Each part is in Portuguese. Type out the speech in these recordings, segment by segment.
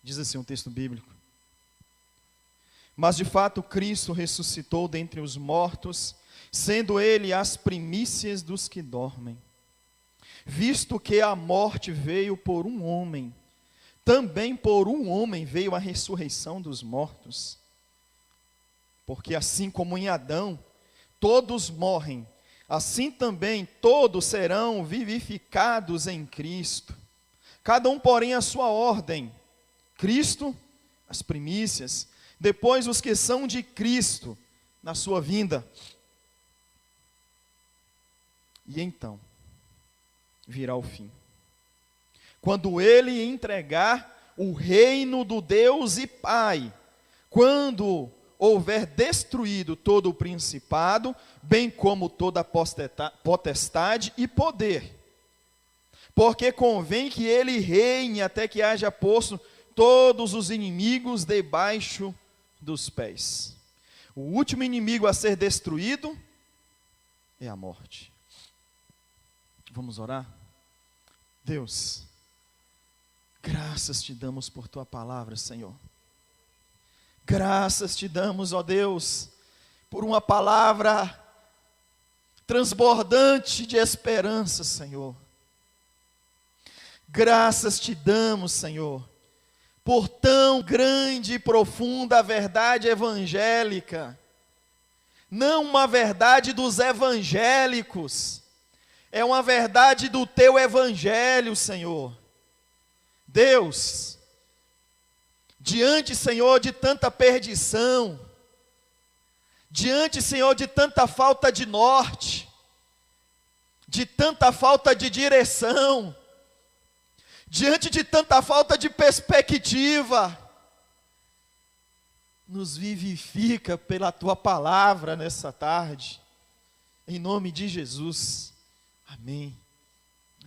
Diz assim um texto bíblico: mas de fato Cristo ressuscitou dentre os mortos, sendo ele as primícias dos que dormem. Visto que a morte veio por um homem, também por um homem veio a ressurreição dos mortos. Porque assim como em Adão todos morrem, assim também todos serão vivificados em Cristo. Cada um, porém, a sua ordem. Cristo, as primícias, depois os que são de Cristo, na sua vinda. E então virá o fim, quando ele entregar o reino do Deus e Pai, quando houver destruído todo o principado, bem como toda potestade e poder, porque convém que ele reine até que haja posto todos os inimigos debaixo dos pés. O último inimigo a ser destruído é a morte. Vamos orar? Deus, graças te damos por tua palavra, Senhor. Graças te damos, ó Deus, por uma palavra transbordante de esperança, Senhor. Graças te damos, Senhor, por tão grande e profunda verdade evangélica. Não uma verdade dos evangélicos, é uma verdade do teu evangelho, Senhor. Deus, diante, Senhor, de tanta perdição, diante, Senhor, de tanta falta de norte, de tanta falta de direção, diante de tanta falta de perspectiva, nos vivifica pela tua palavra nessa tarde, em nome de Jesus. Amém.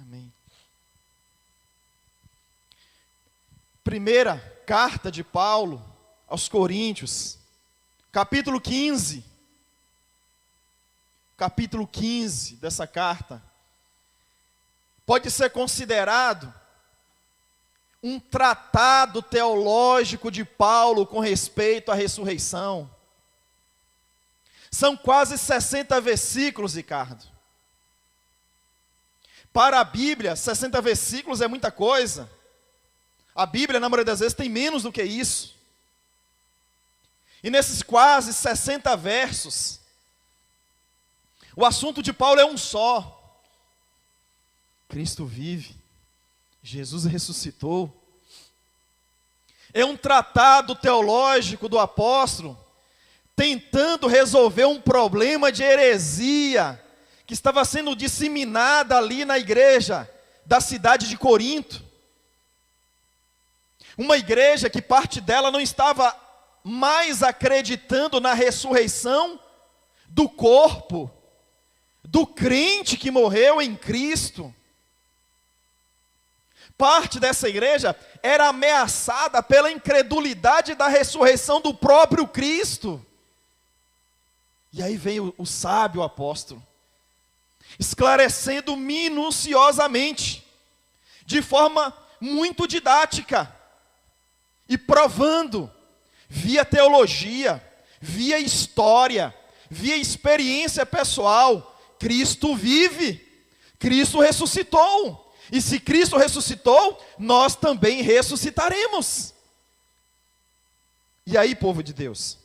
Amém. Primeira carta de Paulo aos Coríntios, capítulo 15. Capítulo 15 dessa carta pode ser considerado um tratado teológico de Paulo com respeito à ressurreição. São quase 60 versículos, Ricardo. Para a Bíblia, 60 versículos é muita coisa. A Bíblia, na maioria das vezes, tem menos do que isso. E nesses quase 60 versos, o assunto de Paulo é um só: Cristo vive, Jesus ressuscitou. É um tratado teológico do apóstolo, tentando resolver um problema de heresia que estava sendo disseminada ali na igreja da cidade de Corinto. Uma igreja que parte dela não estava mais acreditando na ressurreição do corpo, do crente que morreu em Cristo. Parte dessa igreja era ameaçada pela incredulidade da ressurreição do próprio Cristo. E aí vem o sábio apóstolo, esclarecendo minuciosamente, de forma muito didática, e provando, via teologia, via história, via experiência pessoal, Cristo vive, Cristo ressuscitou, e se Cristo ressuscitou, nós também ressuscitaremos. E aí, povo de Deus,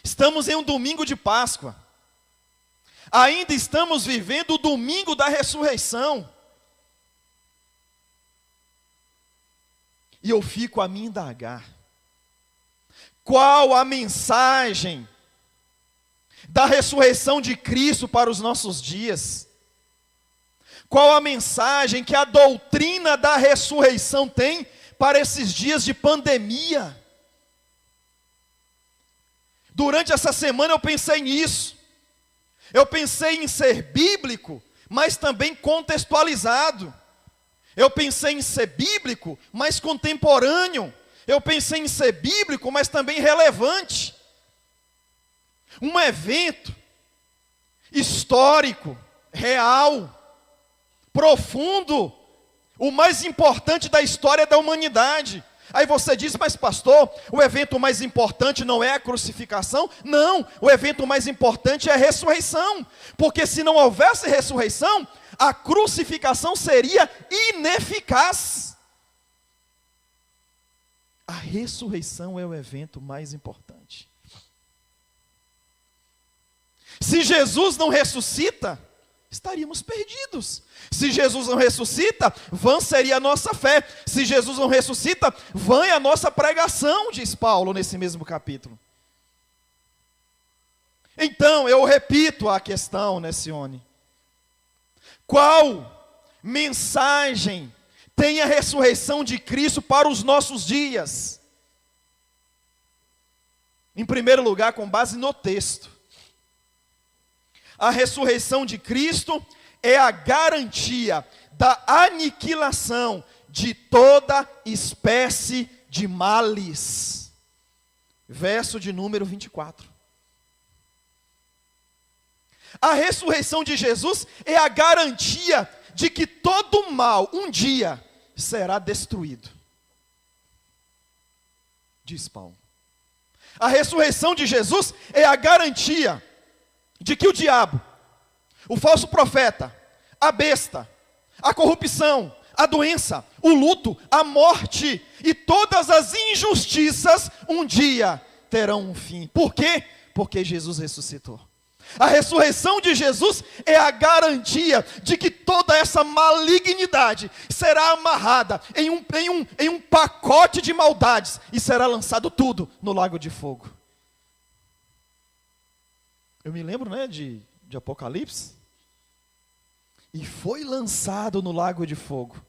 estamos em um domingo de Páscoa, ainda estamos vivendo o domingo da ressurreição, e eu fico a me indagar, qual a mensagem da ressurreição de Cristo para os nossos dias? Qual a mensagem que a doutrina da ressurreição tem para esses dias de pandemia? Durante essa semana eu pensei nisso. Eu pensei em ser bíblico, mas também contextualizado. Eu pensei em ser bíblico, mas contemporâneo. Eu pensei em ser bíblico, mas também relevante. Um evento histórico, real, profundo, o mais importante da história da humanidade. Aí você diz, mas pastor, o evento mais importante não é a crucificação? Não, o evento mais importante é a ressurreição. Porque se não houvesse ressurreição, a crucificação seria ineficaz. A ressurreição é o evento mais importante. Se Jesus não ressuscita, estaríamos perdidos. Se Jesus não ressuscita, vã seria a nossa fé. Se Jesus não ressuscita, vã é a nossa pregação, diz Paulo nesse mesmo capítulo. Então, eu repito a questão, né, Sione? Qual mensagem tem a ressurreição de Cristo para os nossos dias? Em primeiro lugar, com base no texto. A ressurreição de Cristo é a garantia da aniquilação de toda espécie de males. Verso de número 24. A ressurreição de Jesus é a garantia de que todo mal, um dia, será destruído. Diz Paulo. A ressurreição de Jesus é a garantia de que o diabo, o falso profeta, a besta, a corrupção, a doença, o luto, a morte e todas as injustiças um dia terão um fim. Por quê? Porque Jesus ressuscitou. A ressurreição de Jesus é a garantia de que toda essa malignidade será amarrada em um pacote de maldades e será lançado tudo no lago de fogo. Eu me lembro, né, de Apocalipse. E foi lançado no lago de fogo.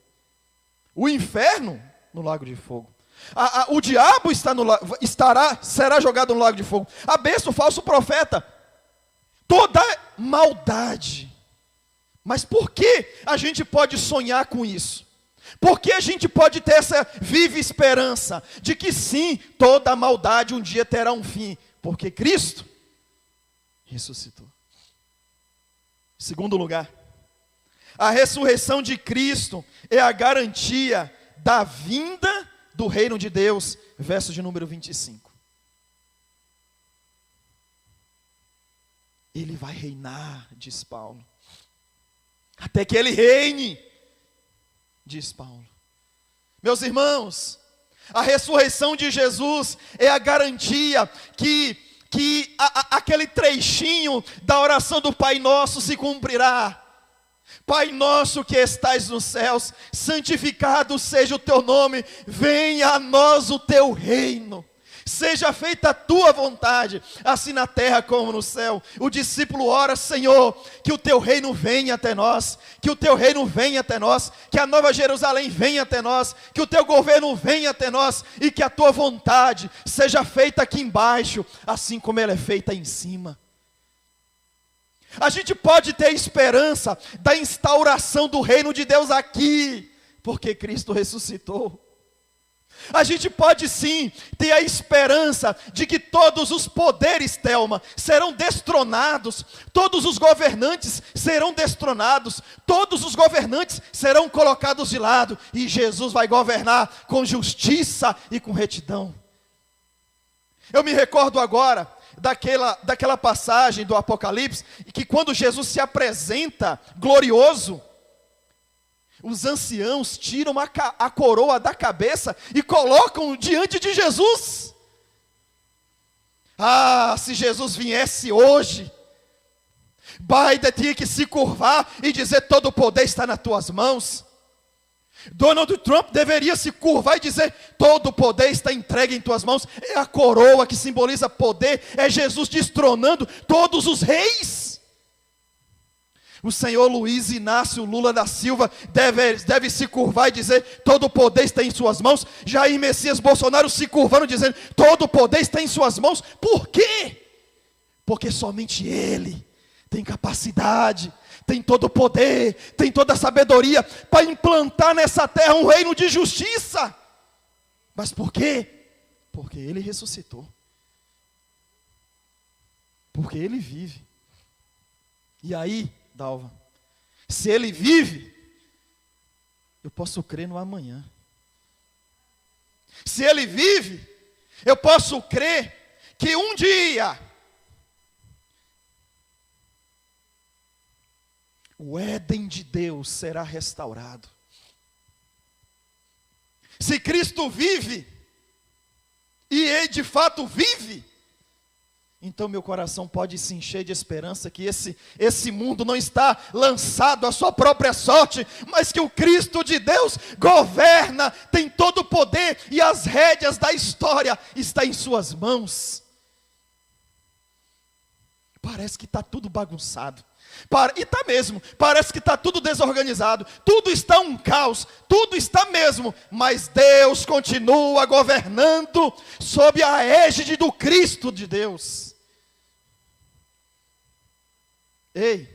O inferno no lago de fogo. O diabo será jogado no lago de fogo. A besta, o falso profeta. Toda maldade. Mas por que a gente pode sonhar com isso? Por que a gente pode ter essa viva esperança de que sim, toda maldade um dia terá um fim? Porque Cristo ressuscitou. Segundo lugar, a ressurreição de Cristo é a garantia da vinda do reino de Deus. Verso de número 25. Ele vai reinar, diz Paulo. Até que ele reine, diz Paulo. Meus irmãos, a ressurreição de Jesus é a garantia que aquele trechinho da oração do Pai Nosso se cumprirá. Pai nosso que estais nos céus, santificado seja o teu nome, venha a nós o teu reino. Seja feita a tua vontade, assim na terra como no céu. O discípulo ora, Senhor, que o teu reino venha até nós, que o teu reino venha até nós, que a Nova Jerusalém venha até nós, que o teu governo venha até nós, e que a tua vontade seja feita aqui embaixo, assim como ela é feita em cima. A gente pode ter esperança da instauração do reino de Deus aqui, porque Cristo ressuscitou. A gente pode sim ter a esperança de que todos os poderes, Thelma, serão destronados, todos os governantes serão destronados, todos os governantes serão colocados de lado, e Jesus vai governar com justiça e com retidão. Eu me recordo agora daquela passagem do Apocalipse, que quando Jesus se apresenta glorioso, os anciãos tiram a coroa da cabeça e colocam diante de Jesus. Ah, se Jesus viesse hoje, Biden tinha que se curvar e dizer: todo o poder está nas tuas mãos. Donald Trump deveria se curvar e dizer: todo o poder está entregue em tuas mãos. É a coroa que simboliza poder, é Jesus destronando todos os reis. O senhor Luiz Inácio Lula da Silva deve se curvar e dizer: todo o poder está em suas mãos. Jair Messias Bolsonaro se curvando dizendo: todo o poder está em suas mãos. Por quê? Porque somente Ele tem capacidade, tem todo o poder, tem toda a sabedoria para implantar nessa terra um reino de justiça. Mas por quê? Porque Ele ressuscitou. Porque Ele vive. E aí, Dalva, se Ele vive, eu posso crer no amanhã. Se Ele vive, eu posso crer que um dia o Éden de Deus será restaurado. Se Cristo vive, e Ele de fato vive, então meu coração pode se encher de esperança que esse mundo não está lançado à sua própria sorte, mas que o Cristo de Deus governa, tem todo o poder e as rédeas da história estão em suas mãos. Parece que está tudo bagunçado. E está mesmo, parece que está tudo desorganizado, tudo está um caos, tudo está mesmo, mas Deus continua governando sob a égide do Cristo de Deus. Ei,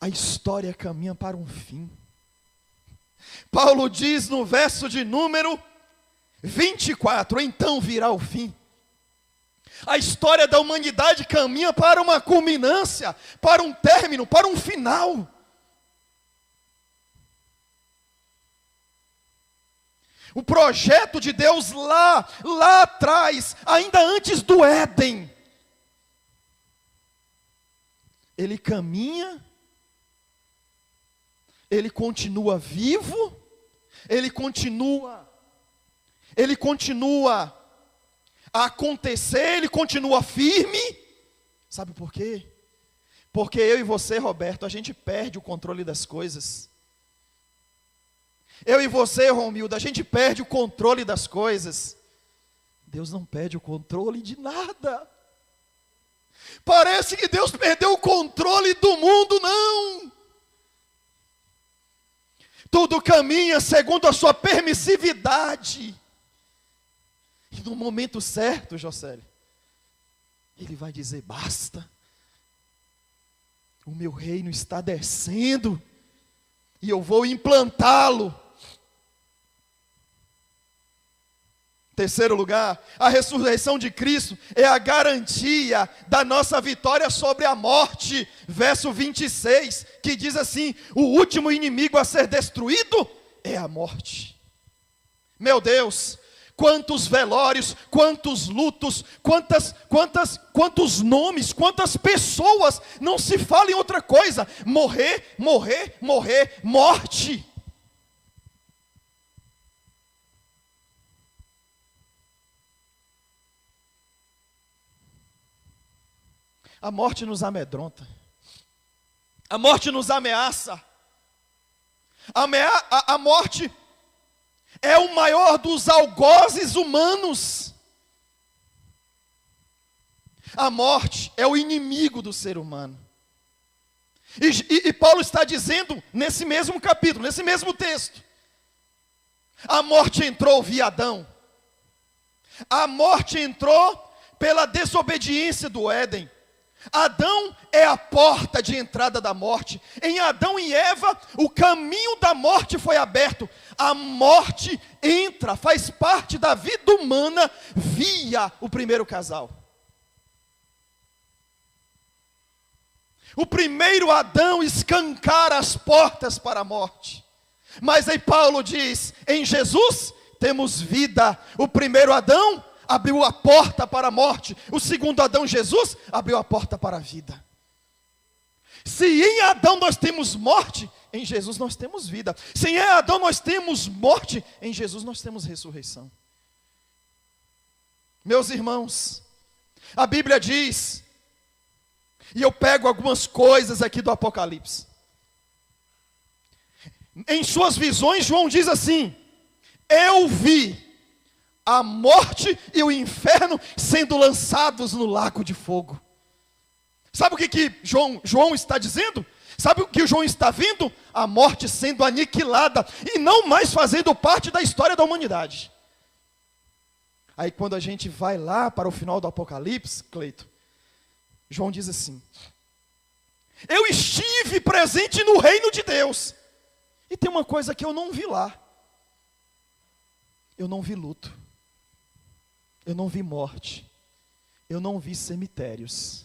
a história caminha para um fim. Paulo diz no verso de número 24, então virá o fim. A história da humanidade caminha para uma culminância, para um término, para um final. O projeto de Deus lá atrás, ainda antes do Éden, ele caminha, ele continua vivo, ele continua a acontecer, ele continua firme. Sabe por quê? Porque eu e você, Roberto, a gente perde o controle das coisas. Eu e você, Romildo, a gente perde o controle das coisas. Deus não perde o controle de nada. Parece que Deus perdeu o controle do mundo, não. Tudo caminha segundo a sua permissividade. E no momento certo, Jocélio, Ele vai dizer, basta. O meu reino está descendo, e eu vou implantá-lo. Terceiro lugar, a ressurreição de Cristo é a garantia da nossa vitória sobre a morte. Verso 26, que diz assim, o último inimigo a ser destruído é a morte. Meu Deus, quantos velórios, quantos lutos, quantos nomes, quantas pessoas, não se fala em outra coisa, morrer, morte. A morte nos amedronta, a morte nos ameaça, a morte é o maior dos algozes humanos. A morte é o inimigo do ser humano. E Paulo está dizendo nesse mesmo capítulo, nesse mesmo texto, a morte entrou via Adão. A morte entrou pela desobediência do Éden. Adão é a porta de entrada da morte. Em Adão e Eva, o caminho da morte foi aberto. A morte entra, faz parte da vida humana via o primeiro casal. O primeiro Adão escancara as portas para a morte. Mas aí Paulo diz, em Jesus temos vida. O primeiro Adão abriu a porta para a morte. O segundo Adão, Jesus, abriu a porta para a vida. Se em Adão nós temos morte, em Jesus nós temos vida. Se em Adão nós temos morte, em Jesus nós temos ressurreição. Meus irmãos, a Bíblia diz, e eu pego algumas coisas aqui do Apocalipse. Em suas visões, João diz assim, eu vi a morte e o inferno sendo lançados no lago de fogo. Sabe o que João está dizendo? Sabe o que o João está vendo? A morte sendo aniquilada e não mais fazendo parte da história da humanidade. Aí quando a gente vai lá para o final do Apocalipse, Cleito, João diz assim, eu estive presente no reino de Deus. E tem uma coisa que eu não vi lá. Eu não vi luto. Eu não vi morte, eu não vi cemitérios.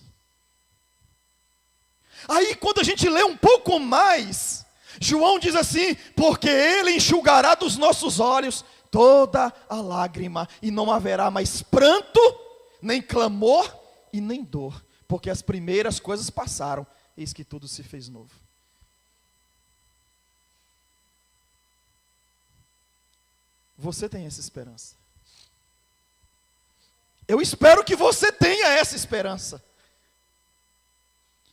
Aí quando a gente lê um pouco mais, João diz assim: porque ele enxugará dos nossos olhos toda a lágrima, e não haverá mais pranto, nem clamor e nem dor, porque as primeiras coisas passaram, eis que tudo se fez novo. Você tem essa esperança. Eu espero que você tenha essa esperança.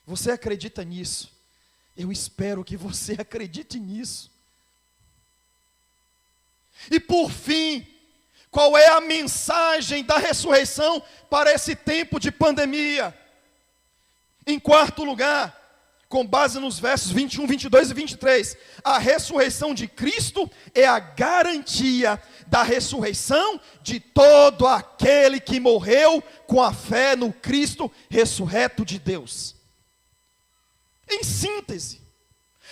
Você acredita nisso? Eu espero que você acredite nisso. E por fim, qual é a mensagem da ressurreição para esse tempo de pandemia? Em quarto lugar, com base nos versos 21, 22 e 23, a ressurreição de Cristo é a garantia da ressurreição de todo aquele que morreu com a fé no Cristo ressurreto de Deus. Em síntese,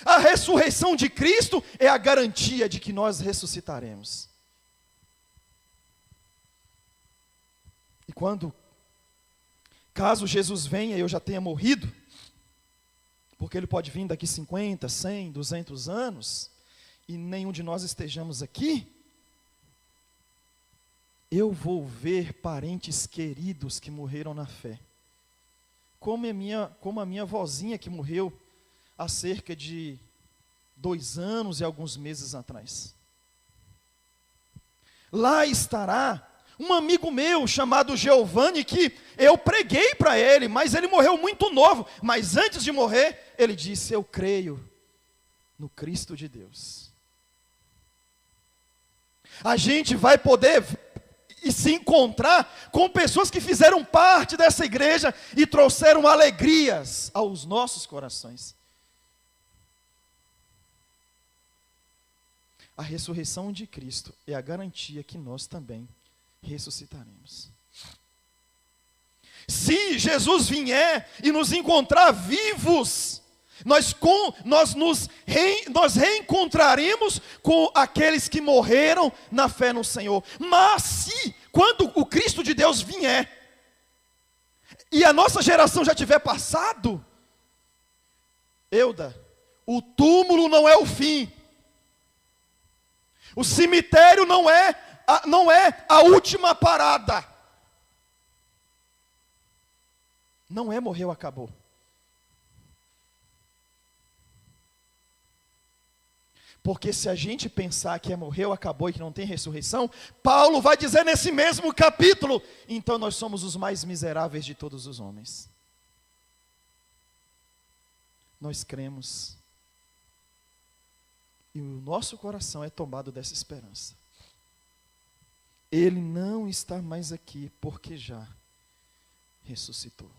a ressurreição de Cristo é a garantia de que nós ressuscitaremos. E caso Jesus venha e eu já tenha morrido, porque ele pode vir daqui 50, 100, 200 anos, e nenhum de nós estejamos aqui, eu vou ver parentes queridos que morreram na fé. Como a minha vozinha que morreu há cerca de 2 anos e alguns meses atrás. Lá estará um amigo meu chamado Giovanni, que eu preguei para ele, mas ele morreu muito novo. Mas antes de morrer, ele disse: eu creio no Cristo de Deus. A gente vai poder e se encontrar com pessoas que fizeram parte dessa igreja e trouxeram alegrias aos nossos corações. A ressurreição de Cristo é a garantia que nós também ressuscitaremos. Se Jesus vier e nos encontrar vivos, nós reencontraremos com aqueles que morreram na fé no Senhor. Mas quando o Cristo de Deus vier, e a nossa geração já tiver passado, Euda, o túmulo não é o fim. O cemitério não é a última parada. Não é morreu, acabou. Porque se a gente pensar que morreu, acabou e que não tem ressurreição, Paulo vai dizer nesse mesmo capítulo: então nós somos os mais miseráveis de todos os homens. Nós cremos. E o nosso coração é tomado dessa esperança. Ele não está mais aqui porque já ressuscitou.